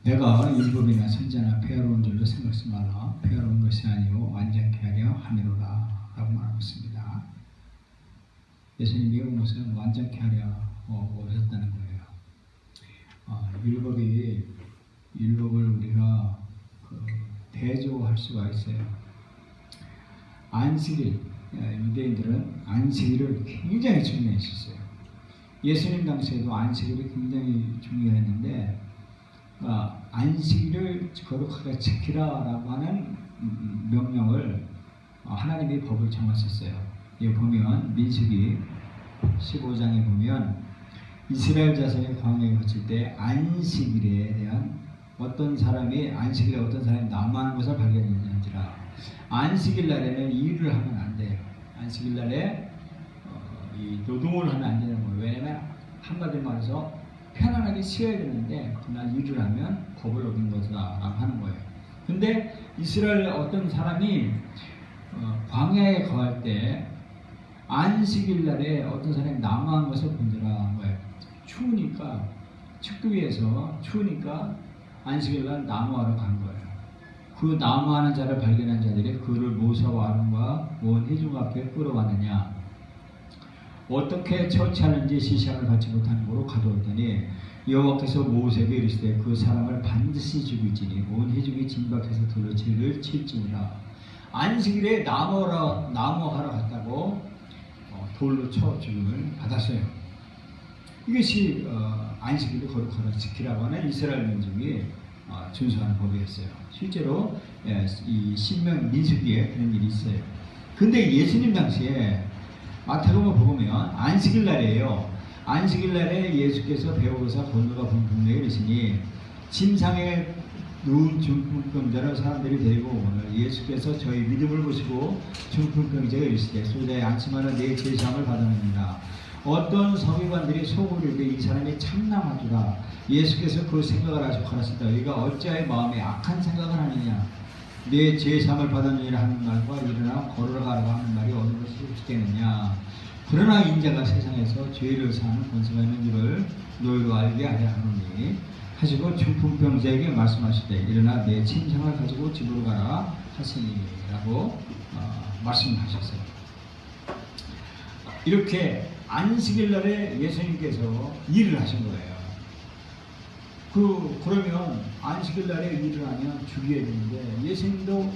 내가 율법이나 선지자나 폐하로운 줄로 생각하지 말라. 폐하로운 것이 아니요 완전케 하려 함이로라 라고 말하고 있습니다. 예수님이 온 것은 완전케 하려 오셨다는 거예요. 율법을 우리가 대조할 수가 있어요. 안식일, 유대인들은 안식일을 굉장히 중요했었어요. 예수님 당시에도 안식일이 굉장히 중요했는데 안식일을 거룩하게 지키라라고 하는 명령을 하나님이 법을 정하셨어요. 여기 보면 민수기 15장에 보면 이스라엘 자손이 광야에 거칠 때 안식일에 대한 어떤 사람이 남아하는 것을 발견했는지라. 안식일 날에는 일을 하면 안 돼요. 안식일 날에 이 노동을 하면 안 되는 거예요. 왜냐면 한마디로 말해서 편안하게 쉬어야 되는데 그날 일을 하면 법을 어긴 것이다라고 하는 거예요. 근데 이스라엘 어떤 사람이 광야에 거할 때 안식일 날에 어떤 사람이 남아한 것을 본지라 한 거예요. 추우니까 측도위에서 추우니까 안식일 날 나무하러 간 거예요. 그 나무하는 자를 발견한 자들이 그를 모세와 아론과 온 회중 앞에 끌어왔느냐, 어떻게 처치하는지 시시함을 받지 못하는 거로 가져왔더니 여호와께서 모세에게 이르시되 그 사람을 반드시 죽일지니 온 회중이 진박해서 돌로 죄를 칠지니라. 안식일에 나무하러 갔다고 돌로 쳐 죽임을 받았어요. 이것이 안식일을 거룩하게 지키라고 하는 이스라엘 민족이 준수하는 법이었어요. 실제로 이 신명 민수기에 그런 일이 있어요. 근데 예수님 당시에 마태복음 보면 안식일 날이에요. 안식일 날에 예수께서 배우고사 건너가 분명히 이르시니 침상에 누운 중풍병자를 사람들이 데리고 오늘 예수께서 저희 믿음을 보시고 중풍병자가 이르시되 소자에 안심하는 내 제사함을 받았느니라. 어떤 서기관들이 속으로 이르되 이 사람이 참남하도다. 예수께서 그 생각을 하시고 가라사대 너희가 어찌하여 마음에 악한 생각을 하느냐. 내 제사함을 받았느니라 하는 말과 일어나 걸어가라고 하는 말이 어느 것이 옳겠느냐. 그러나 인자가 세상에서 죄를 사하는 권세가 있는 줄을 너희도 알게 하려 하노니 하시고 중풍병자에게 말씀하시되 일어나 내 침상을 가지고 집으로 가라 하시니라고 말씀하셨어요. 이렇게 안식일 날에 예수님께서 일을 하신 거예요. 그러면 안식일 날에 일을 하면 죽여야 되는데 예수님도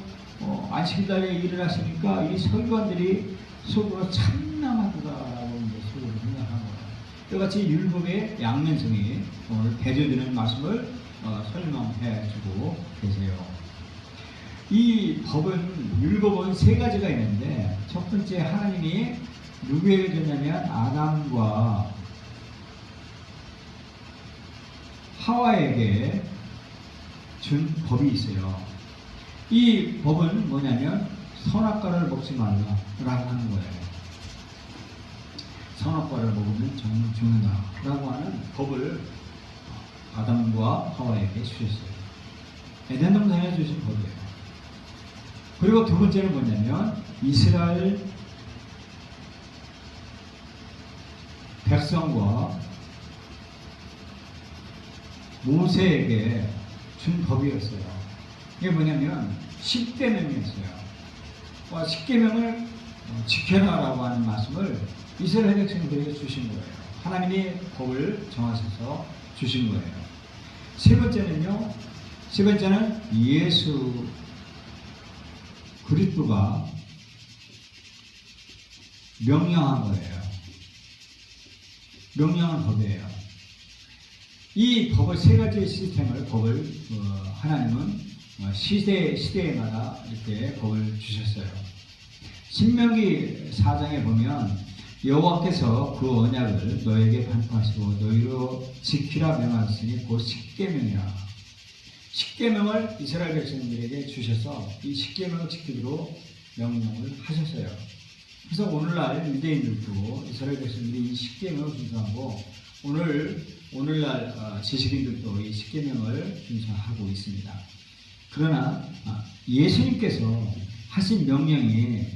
안식일 날에 일을 하시니까 이 서기관들이 속으로 참남하도다라고 이제 속으로 생각한 거예요. 이같이 율법의 양면성이 오늘 대조되는 말씀을 설명해주고 계세요. 이 율법은 세 가지가 있는데 첫 번째 하나님이 누구에게 줬냐면 아담과 하와에게 준 법이 있어요. 이 법은 뭐냐면 선악과를 먹지 말라라고 하는 거예요. 선악과를 먹으면 죽는다라고 하는 법을 아담과 하와에게 주셨어요. 에덴 동산에 주신 법이에요. 그리고 두 번째는 뭐냐면 이스라엘 백성과 모세에게 준 법이었어요. 이게 뭐냐면 10계명이었어요. 10계명을 지켜라라고 하는 말씀을 이스라엘 백성들에게 주신 거예요. 하나님이 법을 정하셔서 주신 거예요. 세 번째는 예수 그리스도가 명령한 거예요. 명령한 법이에요. 이 법을 세 가지 시스템을 하나님은 시대마다 이렇게 법을 주셨어요. 신명기 4장에 보면 여호와께서 그 언약을 너에게 반포하시고 너희로 지키라 명하셨으니 곧 십계명이라. 십계명을 이스라엘 백성들에게 주셔서 이 십계명을 지키도록 명령을 하셨어요. 그래서 오늘날 유대인들도 이스라엘 백성들이 이 십계명을 준수하고 오늘날 지식인들도 이 십계명을 준수하고 있습니다. 그러나 예수님께서 하신 명령이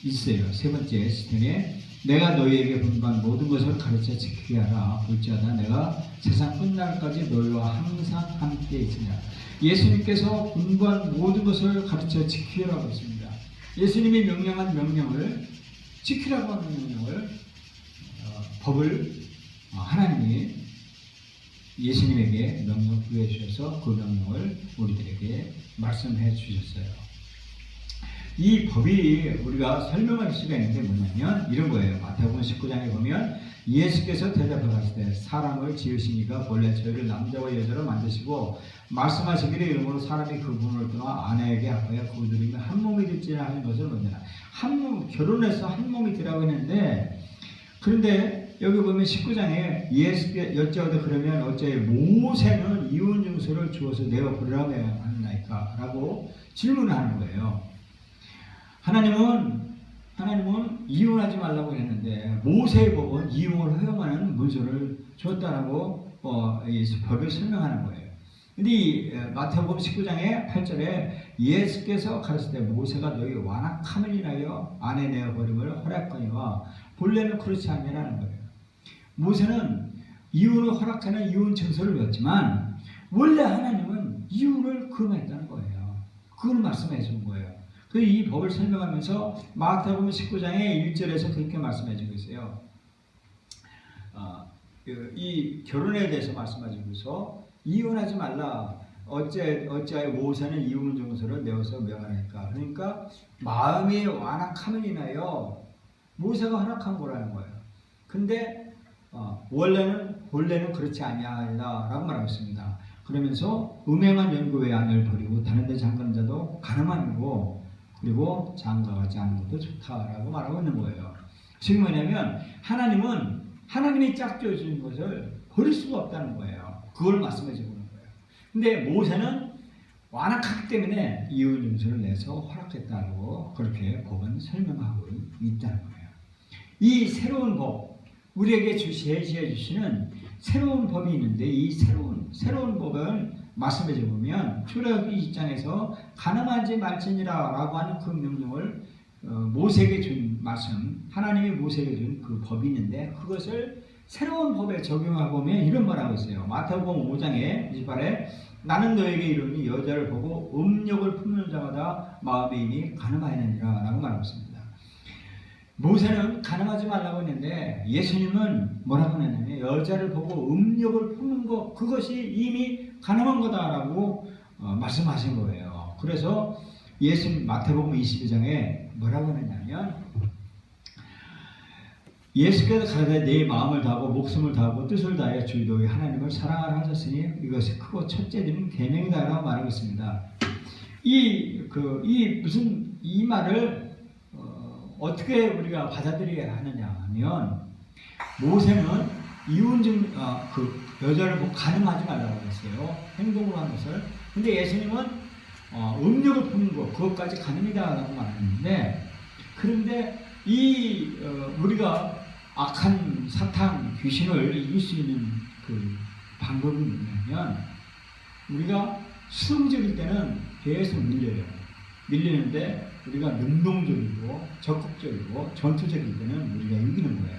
있어요. 세 번째 시스템에 내가 너희에게 분부한 모든 것을 가르쳐 지키게 하라. 볼지어다 내가 세상 끝날까지 너희와 항상 함께 있으리라. 예수님께서 분부한 모든 것을 가르쳐 지키라고 했습니다. 예수님이 명령한 명령을 지키라고 하는 명령을 법을 하나님이 예수님에게 명령 부여해 주셔서 그 명령을 우리들에게 말씀해 주셨어요. 이 법이 우리가 설명할 수가 있는데 뭐냐면 이런 거예요. 마태복음 19장에 보면 예수께서 대답해 가시되 때 사람을 지으시니까 본래 저희를 남자와 여자로 만드시고 말씀하시기를 이러므로 사람이 그분을 떠나 아내에게 하여 그들이 한 몸이 될지라 하는 것을 먼저나 한 몸, 결혼해서 한 몸이 되라고 했는데 그런데 여기 보면 19장에 예수께 여쭤도 그러면 어째 모세는 이혼 증서를 주어서 내어 보내라고 하나이까? 라고 질문을 하는 거예요. 하나님은 이혼하지 말라고 했는데 모세의 법은 이혼을 허용하는 문서를 줬다라고 이 법을 설명하는 거예요. 근데 이 마태복음 19장의 8절에 예수께서 가르칠 때 모세가 너희 완악함을 인하여 아내 내어 버림을 허락하니와 본래는 그렇지 않냐라는 거예요. 모세는 이혼을 허락하는 이혼 증서를 배웠지만 원래 하나님은 이혼을 금했다는 거예요. 그걸 말씀해 준 거예요. 그 이 법을 설명하면서 마태복음 19장의 1절에서 그렇게 말씀해 주고 있어요. 이 결혼에 대해서 말씀하시면서 이혼하지 말라. 어찌하여 모세는 이혼 증서를 내어서 명하니까. 그러니까 마음이 완악함을 인하여 모세가 허락한 거라는 거예요. 근데 본래는 그렇지 아니하라고 말하고 있습니다. 그러면서 음행한 연고의 아내를 버리고 다른 데 장가는 자도 가늠하고 그리고 장가가지 않는 것도 좋다라고 말하고 있는 거예요. 지금 뭐냐면 하나님이 짝지어 주신 것을 버릴 수가 없다는 거예요. 그걸 말씀해 주고 있는 거예요. 근데 모세는 완악하기 때문에 이혼 증서를 내서 허락했다고 그렇게 법은 설명하고 있다는 거예요. 이 새로운 법, 우리에게 제시해 주시는 새로운 법이 있는데 이 새로운 법을 말씀해 주면 출애굽기 20장에서 가늠하지 말지니라 라고 하는 그 명령을 모세에게 준 말씀, 하나님이 모세에게 준 그 법이 있는데 그것을 새로운 법에 적용하고 보면 이런 말하고 있어요. 마태복음 5장에 28에 나는 너에게 이르니 여자를 보고 음욕을 품는 자마다 마음에 이미 가늠하였느니라 라고 말하고 있습니다. 모세는 가늠하지 말라고 했는데 예수님은 뭐라고 했냐면 여자를 보고 음욕을 품는 것 그것이 이미 가늠한 거다라고 말씀하신 거예요. 그래서 예수님 마태복음 22장에 뭐라고 했냐면 예수께서 가라사대 내 마음을 다하고 목숨을 다하고 뜻을 다하여 주의 너희 하나님을 사랑하라 하셨으니 이것이 크고 첫째는 계명이다라고 말하고 있습니다. 이 말을 어떻게 우리가 받아들여야 하느냐 하면 모세는 그 여자를 보고 가늠하지 말라고 했어요. 행동으로 한 것을. 근데 예수님은 음욕을 품는 것 그것까지 가늠이다라고 말했는데 그런데 우리가 악한 사탄 귀신을 이길 수 있는 그 방법이 뭐냐면 우리가 수동적일 때는 계속 밀리는데 우리가 능동적이고 적극적이고 전투적일 때는 우리가 이기는 거예요.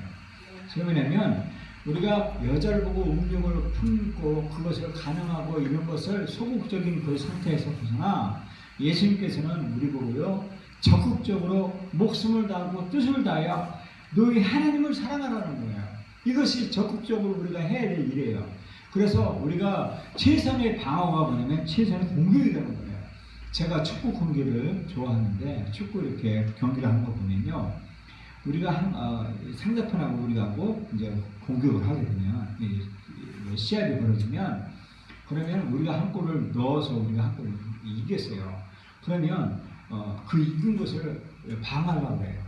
왜냐하면 우리가 여자를 보고 음욕을 품고 그것을 가늠하고 이런 것을 소극적인 그 상태에서 벗어나 예수님께서는 우리 보고요 적극적으로 목숨을 다하고 뜻을 다하여 너희 하나님을 사랑하라는 거예요. 이것이 적극적으로 우리가 해야 될 일이에요. 그래서 우리가 최선의 방어가 뭐냐면 최선의 공격이 되는 거예요. 제가 축구 경기를 좋아하는데 축구 이렇게 경기를 하는 거 보면요, 우리가 상대편하고 우리하고 이제 공격을 하게 되면 시합이 벌어지면 그러면 우리가 한 골을 넣어서 우리가 한 골을 이겼어요. 그러면 그 이긴 것을 방어하려고 해요.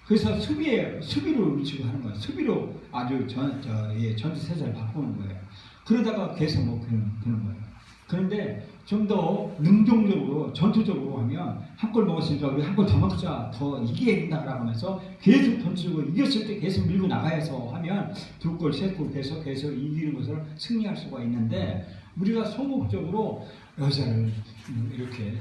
그래서 수비로 위치고 하는 거예요. 수비로 아주 전투세자를 바꾸는 거예요. 그러다가 계속 못 되는 거예요. 그런데 좀 더 능동적으로 전투적으로 하면 한 골 먹었으니까 우리 한 골 더 먹자, 더 이겨야 된다라고 하면서 계속 던지고 이겼을 때 계속 밀고 나가서 하면 두 골, 세 골 계속 이기는 것을 승리할 수가 있는데 우리가 소극적으로 여자를 이렇게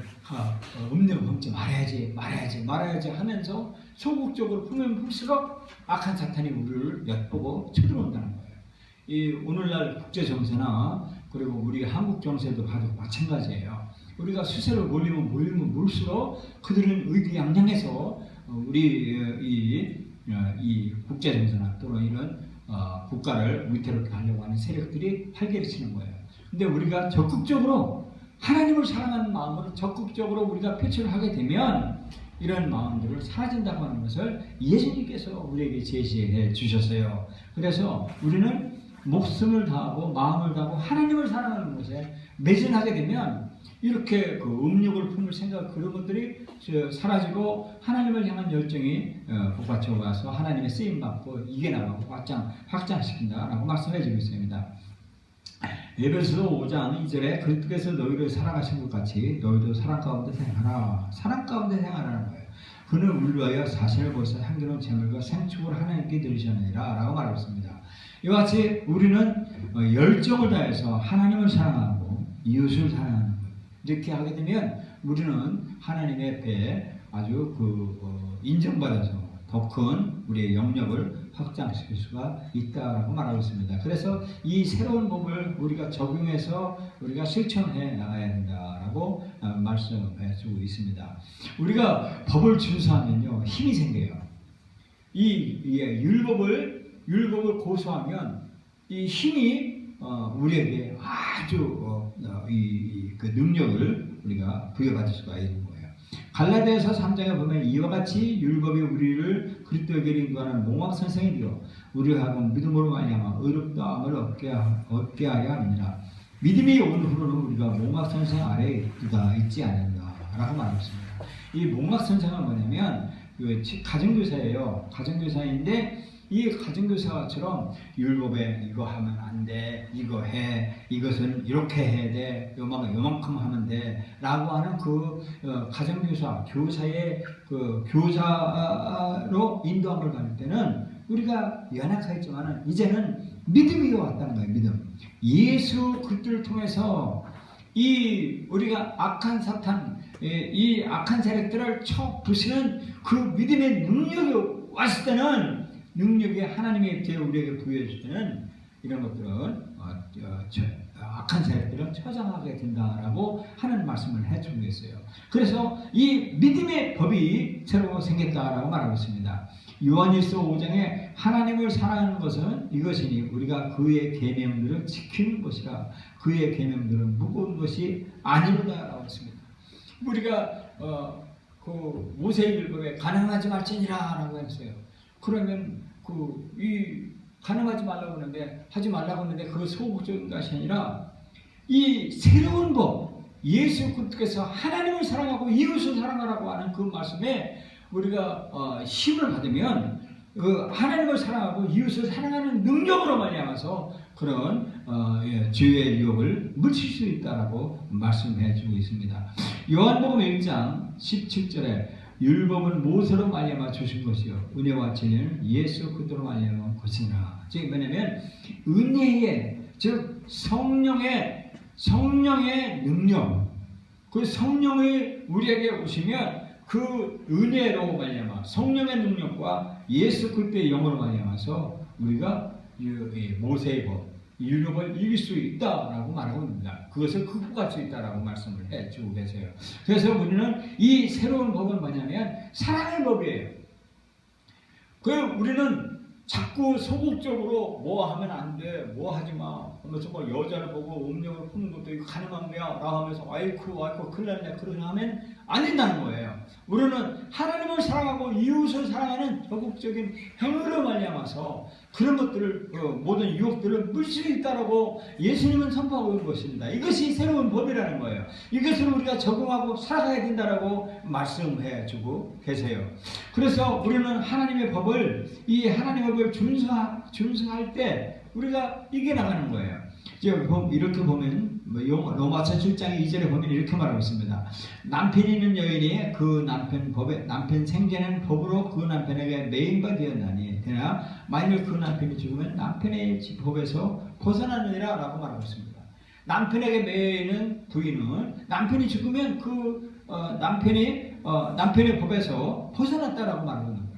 음료 먹지 말아야지 하면서 소극적으로 품으면 품수록 악한 사탄이 우리를 엿보고 쳐들어온다는 거예요. 이 오늘날 국제 정세나 그리고 우리 한국 정세도 봐도 마찬가지예요. 우리가 수세로 몰리면 몰수록 그들은 의기양양해서 우리 이 국제 정세나 또는 이런 국가를 위태롭게 하려고 하는 세력들이 활개를 치는 거예요. 근데 우리가 적극적으로 하나님을 사랑하는 마음으로 적극적으로 우리가 표출을 하게 되면 이런 마음들을 사라진다고 하는 것을 예수님께서 우리에게 제시해 주셨어요. 그래서 우리는 목숨을 다하고 마음을 다하고 하나님을 사랑하는 것에 매진하게 되면 이렇게 그 음욕을 품을 생각 그런 것들이 사라지고 하나님을 향한 열정이 복받쳐 와서 하나님의 쓰임 받고 이겨나가고 확장시킨다라고 말씀해 주고 있습니다. 에베소서 5장 2절에 그리스도께서 너희를 사랑하신 것 같이 너희도 사랑 가운데 행하라. 사랑 가운데 행하라는 거예요. 그는 우리를 위하여 자신을 벌써 향기로운 제물과 생축을 하나님께 드리셨느니라 라고 말하고 있습니다. 이와 같이 우리는 열정을 다해서 하나님을 사랑하고 이웃을 사랑하는 것 이렇게 하게 되면 우리는 하나님의 배에 아주 인정받아서 더 큰 우리의 영역을 확장시킬 수가 있다라고 말하고 있습니다. 그래서 이 새로운 법을 우리가 적용해서 우리가 실천해 나가야 된다라고 말씀해 주고 있습니다. 우리가 법을 준수하면요 힘이 생겨요. 이 율법을 고수하면 이 힘이 우리에게 아주 그 능력을 우리가 부여받을 수가 있는 거예요. 갈라디아서 3장에 보면 이와 같이 율법이 우리를 그리스도에게 인도하는 몽학선생이 되어 우리가 하고 믿음으로 말미암아 의롭다함을 얻게 하려 합니다. 믿음이 온 후로는 우리가 몽학선생 아래에 있지 않는다라고 말했습니다. 이 몽학선생은 뭐냐면 가정교사예요. 가정교사인데 이 가정교사처럼 율법에 이거 하면 안 돼, 이거 해, 이것은 이렇게 해야 돼, 요만큼 하면 돼 라고 하는 가정교사, 교사의 교사로 인도함을 받을 때는 우리가 연약하였지만 이제는 믿음이 왔다는 거예요. 믿음. 예수 그리스도를 통해서 우리가 악한 사탄, 이 악한 세력들을 쳐 부수는 그 믿음의 능력이 왔을 때는 능력이 하나님의 뒤에 우리에게 부여해 줄 때는 이런 것들은 악한 세력들은 처장하게 된다라고 하는 말씀을 해주고 있어요. 그래서 이 믿음의 법이 새로 생겼다라고 말하고 있습니다. 요한일서 5장에 하나님을 사랑하는 것은 이것이니 우리가 그의 계명들을 지키는 것이라 그의 계명들은 무거운 것이 아니로다라고 했습니다. 우리가 모세율법에 가늠하지 말지니라라고 했어요. 그러면 가늠하지 말라고 하는데 하지 말라고 하는데 그 소극적인 것이 아니라 이 새로운 법 예수 그리스도께서 하나님을 사랑하고 이웃을 사랑하라고 하는 그 말씀에 우리가 힘을 받으면 하나님을 사랑하고 이웃을 사랑하는 능력으로 말미암아서 그런 죄의 유혹을 물칠 수 있다라고 말씀해 주고 있습니다. 요한복음 1장 17절에 율법은 모세로 말미암아 주신 것이요 은혜와 진리는 예수 그리스도로 말미암아 것이니라. 즉 뭐냐면 은혜의 즉 성령의 능력 그 성령이 우리에게 오시면 그 은혜로 말미암아 성령의 능력과 예수 그리스도의 영으로 말미암아서 우리가 모세의 법 율법을 이길 수 있다라고 말하고 있습니다. 그것을 극복할 수 있다라고 말씀을 해주고 계세요. 그래서 우리는 이 새로운 법은 뭐냐면 사랑의 법이에요. 우리는 자꾸 소극적으로 뭐 하면 안 돼, 뭐 하지 마. 하면서 뭐 여자를 보고 음욕을 품는 것도 이거 가능한 거야 라고 하면서 아이쿠 큰일 났네 그러지 하면 안 된다는 거예요. 우리는 하나님을 사랑하고 이웃을 사랑하는 적극적인 행위로 말미암아서 그런 것들을 모든 유혹들을 물 수 있다라고 예수님은 선포하고 있는 것입니다. 이것이 새로운 법이라는 거예요. 이것을 우리가 적응하고 살아가야 된다라고 말씀해 주고 계세요. 그래서 우리는 하나님의 법을 하나님의 법을 준수할 때 우리가 이겨나가는 거예요. 이렇게 보면 로마서 7장 2절에 보면 이렇게 말하고 있습니다. 남편이 있는 여인이 그 남편 생전에는 법으로 그 남편에게 매인바 되었나니 되나 만일 그 남편이 죽으면 남편의 법에서 벗어나느니라 라고 말하고 있습니다. 남편에게 매이는 부인은 남편이 죽으면 남편의 법에서 벗어났다라고 말하고 있는 거예요.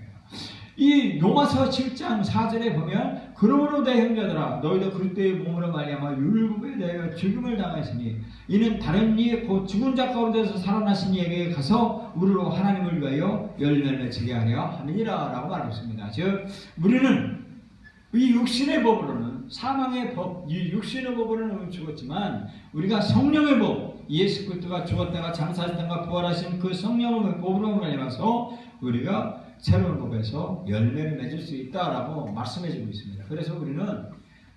이 로마서 7장 4절에 보면 그러므로 내 형제들아 너희도 그리스도의 몸으로 말미암아 율법에 대하여 죽임을 당하였으니 이는 다른 이의 곧 죽은 자 가운데서 살아나신 이에게 가서 우리로 하나님을 위하여 열매를 맺게 하려 함이니라 라고 말했습니다. 즉 우리는 이 육신의 법으로는 사망의 법, 이 육신의 법으로는 죽었지만 우리가 성령의 법, 예수 그리스도가 죽었다가 장사하셨다가 부활하신 그 성령의 법으로 말미암아서 우리가 새로운 법에서 열매를 맺을 수 있다라고 말씀해주고 있습니다. 그래서 우리는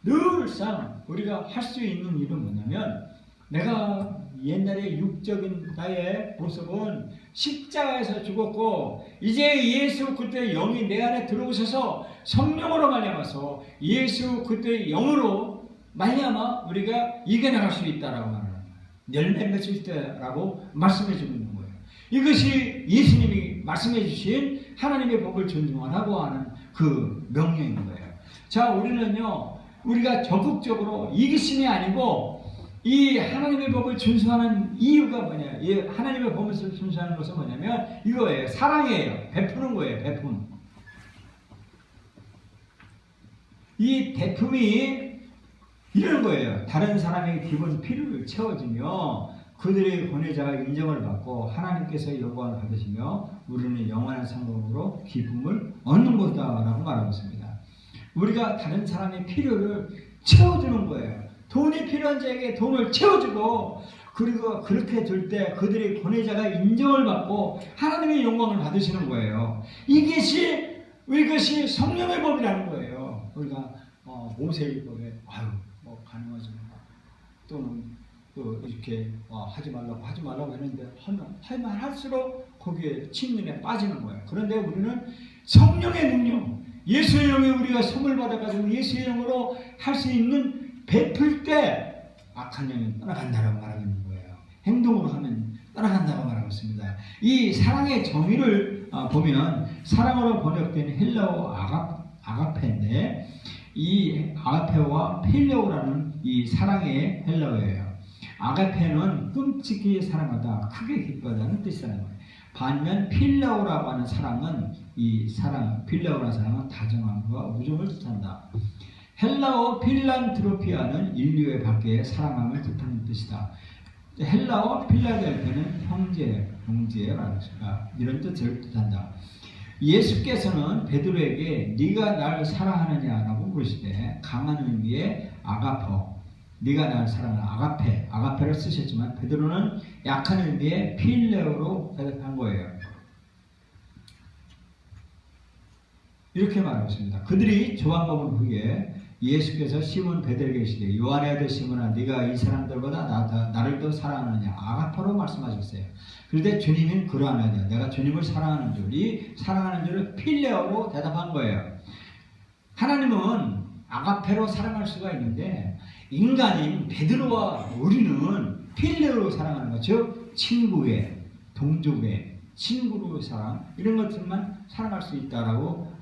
늘상 우리가 할 수 있는 일은 뭐냐면 내가 옛날에 육적인 나의 모습은 십자가에서 죽었고 이제 예수 그리스도의 영이 내 안에 들어오셔서 성령으로 말미암아서 예수 그리스도의 영으로 말미암아 우리가 이겨나갈 수 있다라고 말하는 거예요. 열매를 맺을 수 있다라고 말씀해주고 있는 거예요. 이것이 예수님이 말씀해 주신 하나님의 법을 존중하라고 하는 그 명령인 거예요. 자, 우리는요, 우리가 적극적으로 이기심이 아니고 이 하나님의 법을 준수하는 이유가 뭐냐? 이 하나님의 법을 준수하는 것은 뭐냐면 이거예요. 사랑이에요. 베푸는 거예요. 베품. 이 베품이 이런 거예요. 다른 사람의 기본 필요를 채워주며 그들의 권위자가 인정을 받고 하나님께서 영광을 받으시며 우리는 영원한 상급으로 기쁨을 얻는 것이다라고 말하고 있습니다. 우리가 다른 사람의 필요를 채워주는 거예요. 돈이 필요한 자에게 돈을 채워주고 그리고 그렇게 될 때 그들의 권위자가 인정을 받고 하나님의 영광을 받으시는 거예요. 이것이 성령의 법이라는 거예요. 우리가 모세의 법에 뭐 가능하지 또는 또 이렇게 하지 말라고 했는데 하면 할수록 거기에 침륜에 빠지는 거예요. 그런데 우리는 성령의 능력, 예수의 영에 우리가 선물 받아가지고 예수의 영으로 할 수 있는 베풀 때 악한 영이 떠나간다고 말하고 있는 거예요. 행동으로 하면 떠나간다고 말하고 있습니다. 이 사랑의 정의를 보면 사랑으로 번역된 헬라어 아가페인데 이 아가페와 필레오라는 이 사랑의 헬라어예요. 아가페는 끔찍히 사랑하다, 크게 기뻐하다는 뜻이라는 거예요. 반면 필레오라고 하는 사랑은 필레오라는 사랑은 다정함과 우정을 뜻한다. 헬라어 필란트로피아는 인류의 밖에 사랑함을 뜻하는 뜻이다. 헬라어 필라델피아는 형제, 동지라는 이런 뜻을 뜻한다. 예수께서는 베드로에게 네가 날 사랑하느냐라고 물으시되 강한 의미의 아가퍼, 네가 날 사랑하는 아가페를 쓰셨지만 베드로는 약한 의미의 필레오로 대답한 거예요. 이렇게 말하고 있습니다. 그들이 조항법을 후에 예수께서 시몬 베드로에게 이르시되 요한의 아들 시몬아 네가 이 사람들보다 나를 더 사랑하느냐 아가퍼로 말씀하셨어요. 그런데 주님은 그러하느냐 내가 주님을 사랑하는 줄, 이 사랑하는 줄을 필레오로 대답한 거예요. 하나님은 아가페로 사랑할 수가 있는데 인간인 베드로와 우리는 필레오로 사랑하는 것, 즉 친구의, 동족의, 친구로 사랑 이런 것들만 사랑할 수 있다라고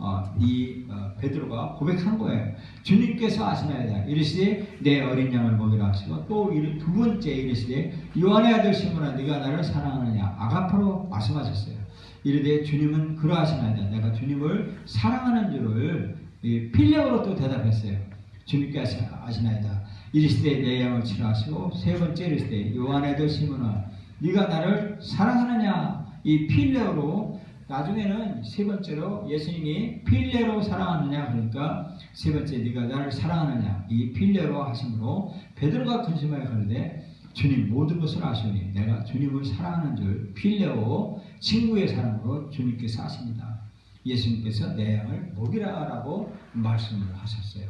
베드로가 고백한 거예요. 주님께서 아시나이다 이르시되 내 어린 양을 먹이라 하시고 또 두 번째 이르시되 요한의 아들 시몬아 네가 나를 사랑하느냐 아가퍼로 말씀하셨어요. 이르되 주님은 그러하시나이다 내가 주님을 사랑하는 줄을 필레오로 또 대답했어요. 주님께서 아시나이다 이르시되 내 양을 치라 하시고 세 번째 이르시되 요한의 아들 시몬아 네가 나를 사랑하느냐 이 필레오로 나중에는 세 번째로 예수님이 필레로 사랑하느냐 그러니까 세 번째 네가 나를 사랑하느냐 이 필레로 하심으로 베드로가 근심하여 가는데 주님 모든 것을 아시오니 내가 주님을 사랑하는 줄 필레오 친구의 사랑으로 주님께서 하십니다. 예수님께서 내 양을 먹이라라고 말씀을 하셨어요.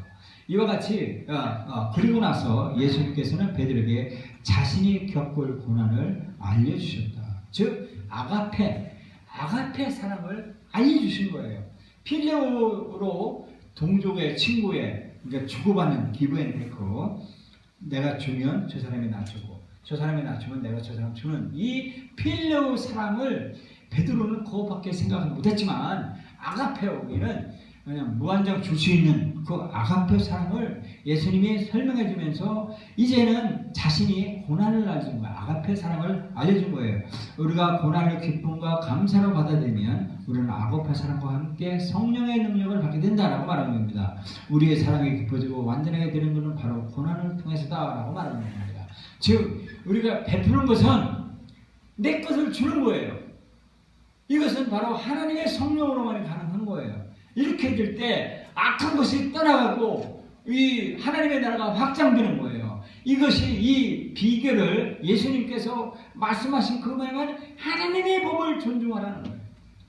이와 같이 그리고 나서 예수님께서는 베드로에게 자신이 겪을 고난을 알려주셨다. 즉 아가페 사랑을 알려주신 거예요. 필레오로 동족의 친구의 그러니까 주고받는 기브앤테크 내가 주면 저 사람이 낮추고 저 사람이 낮추면 내가 저 사람 주는 이 필레오 사랑을 베드로는 그것밖에 생각을 못했지만 아가페오기는 그냥 무한정 줄 수 있는 그 아가페 사랑을 예수님이 설명해 주면서 이제는 자신이 고난을 알려준 거예요. 아가페 사랑을 알려준 거예요. 우리가 고난을 기쁨과 감사로 받아들이면 우리는 아가페 사랑과 함께 성령의 능력을 받게 된다라고 말하는 겁니다. 우리의 사랑이 깊어지고 완전하게 되는 것은 바로 고난을 통해서다라고 말하는 겁니다. 즉 우리가 베푸는 것은 내 것을 주는 거예요. 이것은 바로 하나님의 성령으로만 가능한 거예요. 이렇게 될 때 악한 것이 떠나가고 이 하나님의 나라가 확장되는 거예요. 이것이 이 비결을 예수님께서 말씀하신 그 말은 하나님의 법을 존중하라는 거예요.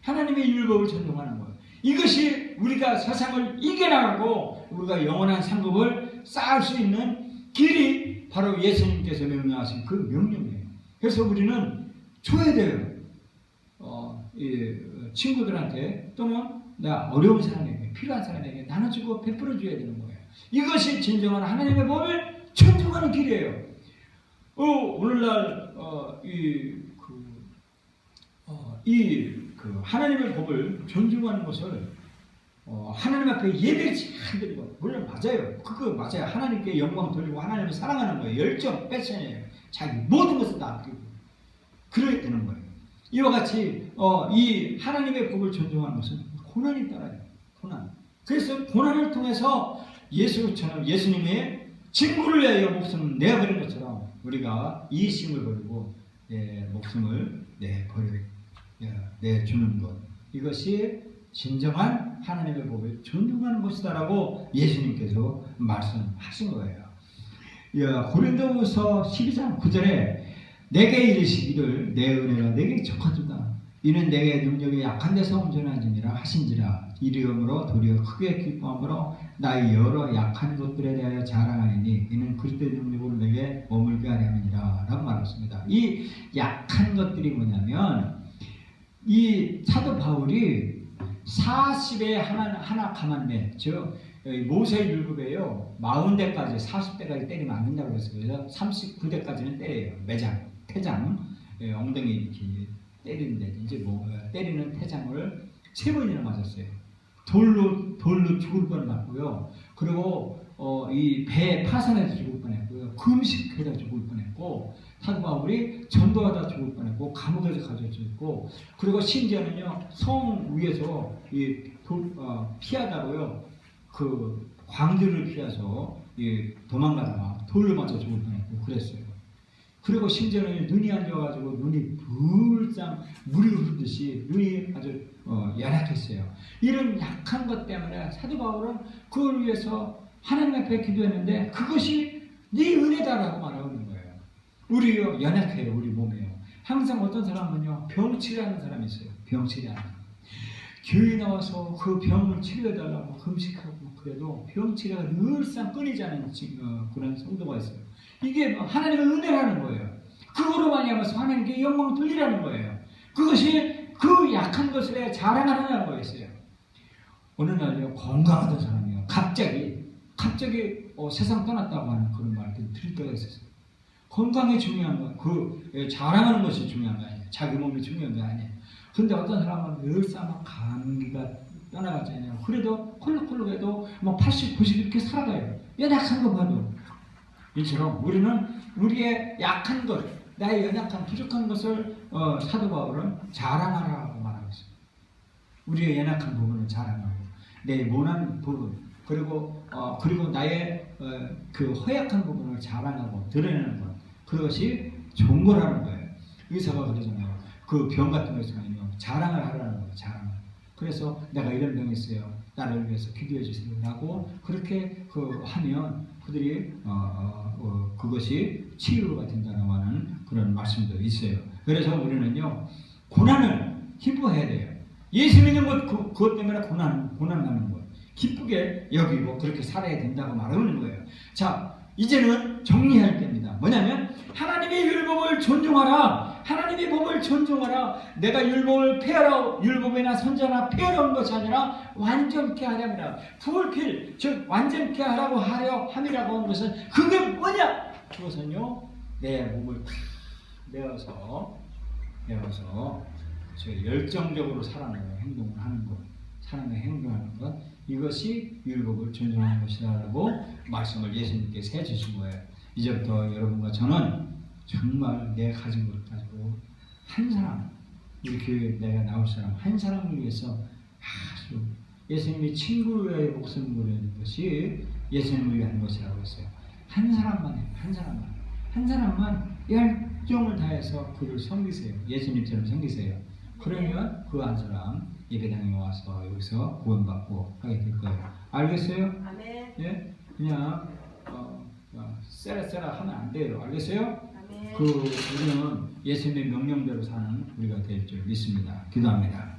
하나님의 율법을 존중하는 거예요. 이것이 우리가 세상을 이겨나가고 우리가 영원한 상급을 쌓을 수 있는 길이 바로 예수님께서 명령하신 그 명령이에요. 그래서 우리는 줘야 돼요. 이 친구들한테 또는 나 어려운 사람에게 필요한 사람에게 나눠주고 베풀어 줘야 되는 거예요. 이것이 진정한 하나님의 법을 존중하는 길이에요. 오늘날 하나님의 법을 존중하는 것을 하나님 앞에 예배를 잘 드리고 물론 맞아요. 그거 맞아요. 하나님께 영광 돌리고 하나님을 사랑하는 거예요. 열정, 패션이에요. 자기 모든 것을 다 아끼고 그래야 되는 거예요. 이와 같이 이 하나님의 법을 존중하는 것은 고난이 따라요. 고난. 그래서 고난을 통해서 예수님의 친구를 위하여 목숨을 내버린 것처럼 우리가 이심을 버리고 목숨을 내주는 것. 이것이 진정한 하나님의 법을 존중하는 것이다라고 예수님께서 말씀하신 거예요. 고린도후서 12장 9절에 내게 이르시기를 내 은혜가 내게 족하도다. 이는 내게 능력이 약한 데서 온전하지니라 하신지라. 이리함으로 도리어 크게 기뻐함으로 나의 여러 약한 것들에 대하여 자랑하리니 이는 그리스도의 능력으로 내게 머물게 하려 함이니라 라고 말했습니다. 이 약한 것들이 뭐냐면 이 사도 바울이 40에 하나 가만매 즉 모세 율법에요 40대까지 40대까지 때리면 안 된다고 했어요. 그래서 39대까지는 때려요. 매장, 태장, 엉덩이 이렇게 때리는데 이제 때리는 태장을 3번이나 맞았어요. 돌로 죽을 뻔했고요. 그리고 이 배 파산해서 죽을 뻔했고요. 금식하다 죽을 뻔했고 사도 바울이 전도하다 죽을 뻔했고 감옥에서 가져 죽고 그리고 심지어는요 성 위에서 피하다고요 그 광들을 피해서 도망가다가 돌로 맞아 죽을 뻔했고 그랬어요. 그리고 심지어는 눈이 안 좋아가지고 눈이 불상 물이 흐르듯이 눈이 아주 연약했어요. 이런 약한 것 때문에 사도 바울은 그걸 위해서 하나님 앞에 기도했는데 그것이 네 은혜다라고 말하는 거예요. 우리요 연약해요. 우리 몸에요. 항상 어떤 사람은요 병치료하는 사람이 있어요. 병치료하는 사람. 교회 나와서 그 병을 치료해달라고 금식하고 그래도 병치료가 늘상 끊이지 않는 그런 성도가 있어요. 이게 하나님의 은혜라는 거예요. 그거로 말미암아서 하나님께 영광을 돌리라는 거예요. 그것이 그 약한 것을 자랑하는 거였어요. 어느 날요 건강하던 사람이요 갑자기 세상 떠났다고 하는 그런 말들 들을 때가 있었어요. 건강이 중요한 거, 자랑하는 것이 중요한 거 아니에요. 자기 몸이 중요한 거 아니에요. 근데 어떤 사람은 늘상 감기가 떠나가잖아요. 그래도 콜록콜록해도 80, 90 이렇게 살아가요. 연약한 거 봐도. 이처럼 우리는 우리의 약한 것, 나의 연약한 부족한 것을 사도 바울은 자랑하라고 말하고 있습니다. 우리의 연약한 부분을 자랑하고 내 모난 부분 그리고 나의 그 허약한 부분을 자랑하고 드러내는 것 그것이 좋은 거라는 거예요. 의사가 그러잖아요. 그 병 같은 거 있으면 자랑을 하라는 거예요. 자랑을. 그래서 내가 이런 병이 있어요. 나를 위해서 기도해 주세요. 라고 그렇게 하면 그들이 그것이 치유가 된다고 하는 그런 말씀도 있어요. 그래서 우리는요 고난을 기뻐해야 돼요. 예수 믿는 것 그것 때문에 고난하는 것 기쁘게 여기고 그렇게 살아야 된다고 말하는 거예요. 자 이제는 정리할 때입니다. 뭐냐면 하나님의 율법을 존중하라. 하나님의 법을 존중하라. 내가 율법을 폐하라. 율법이나 선자나 폐하라는 것이 아니라 완전케 하려니라. 풀필 즉 완전케 하라고 하려 함이라고 하는 것은 그게 뭐냐? 그것은요 내 몸을 내어서 열정적으로 살아내는 행동을 하는 것, 사람의 행동하는 것 이것이 율법을 존중하는 것이라고 말씀을 예수님께서 해주신 거예요. 이제부터 여러분과 저는 정말 내가 가진 것 가지고 한 사람, 우리 교회에 내가 나올 사람 한 사람을 위해서 아주 예수님이 친구를 위하여 목숨을 버리는 것이 예수님을 위한 것이라고 했어요. 한 사람만 해요. 한 사람만 열정을 다해서 그를 섬기세요. 예수님처럼 섬기세요. 그러면 그 한 사람 예배당에 와서 여기서 구원받고 하게 될 거예요. 알겠어요? 아멘. 예? 그냥 세라 하면 안 돼요. 알겠어요? 아멘. 우리는 예수님의 명령대로 사는 우리가 될 줄 믿습니다. 기도합니다.